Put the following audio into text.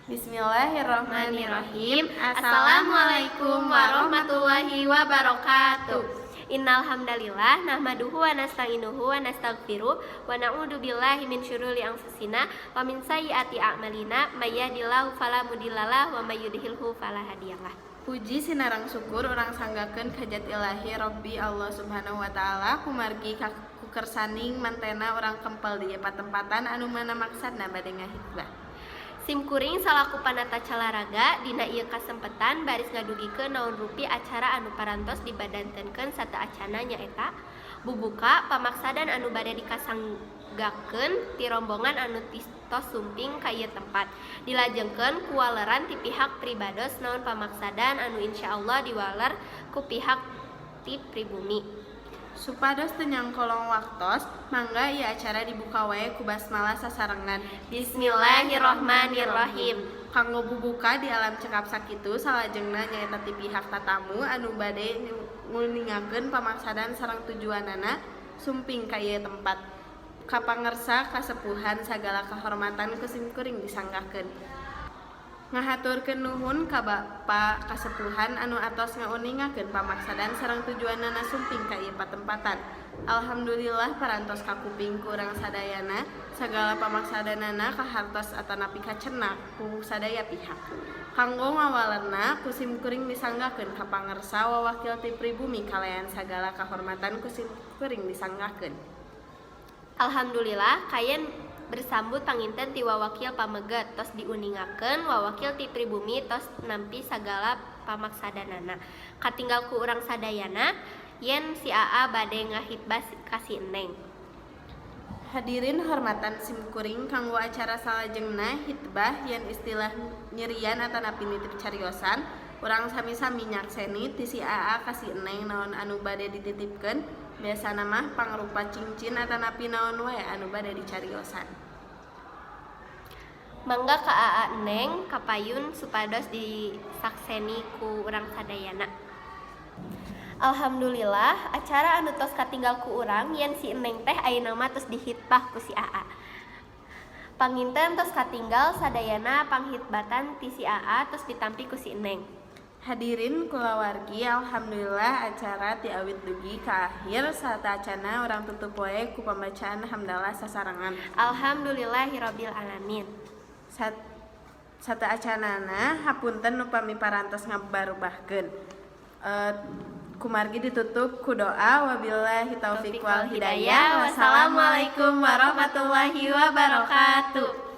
Bismillahirrahmanirrahim. Assalamualaikum warahmatullahi wabarakatuh. Innal hamdalillah nahmaduhu wa nasta'inuhu wa nastaghfiruh wa na'udzu billahi min syururi anfusina wa min sayyiati a'malina may yahdihillahu fala mudhillalah wa may yudhlilhu fala hadiyalah. Puji sinarang syukur urang sanggakeun ka Jati Ilahi Rabbi Allah Subhanahu wa taala kumargi ka kukersaning mantena urang kempel di patempatan anu mana maksudna bade ngahitbah. Simkuring salaku panata calaraga dina ieu kasempetan baris ngadugikeun naon rupi acara anu parantos dibadantenkeun sateacana nyaeta bubuka pamaksadan anu bade dikasanggakeun ti rombongan anu tos sumping ka ieu tempat dilajengkeun ku waleran ti pihak pribados naon pamaksadan anu insyaallah diwaler ku pihak ti pribumi. Supados teu nyangkolong waktos, mangga ieu acara dibuka wae ku basmalah sasarengan. Bismillahirrahmanirrahim. Kanggo bubuka di alam cekap sakitu salajengna nyaeta ti pihak tatamu anu bade nguningakeun pamaksadan sareng tujuanana sumping ka ieu tempat. Kapangersa kasepuhan sagala kahormatan kusimkuring disanggakeun. Ngahaturkeun nuhun ka Bapa kasepuhan anu atos ngauningakeun pamaksadan sareng tujuanana sumping ka ieu patempatan. Alhamdulillah parantos ka kuping ku urang sadayana sagala pamaksadanana kahartos atanapi kacenah ku sadaya pihak. Kanggo ngawalenna kusimkuring disanggakeun ka pangersa wawakil ti pribumi kalayan sagala kahormatan kusimkuring disanggakeun. Alhamdulillah kayen bersambut panginten ti wawakil pameget tos diuningakeun wawakil ti pribumi tos nampi sagala pamaksadanana. Katinggal ku urang sadayana yen si AA bade ngahitbah ka si Eneng. Hadirin hormatan simkuring kanggo acara salajengna hitbah yen istilah nyerian atanapi nitip cariosan urang sami-sami nyakseni ti si AA ka si Eneng naon anu bade dititipkeun biasana mah pangrupa cincin atanapi naon wae anu bade dicariosan. Mangga ka AA Eneng kapayun supados disakseni ku urang sadayana. Alhamdulillah acara anu tos katinggal ku urang yen si Eneng teh ayeuna mah tos dihitbah ku si AA. Panginten tos katinggal sadayana panghitbatan ti si AA tos ditampi ku si Eneng. Hadirin kulawargi, alhamdulillah acara ti awit dugi ka akhir satacana urang tutup wae ku pembacaan hamdalah sasarengan. Alhamdulillahirabbil alamin. Sataacanana hapunten nu pami parantos ngabarubahkeun. Kumargi ditutup ku doa wabillahi taufiq wal hidayah. Wassalamualaikum warahmatullahi wabarakatuh.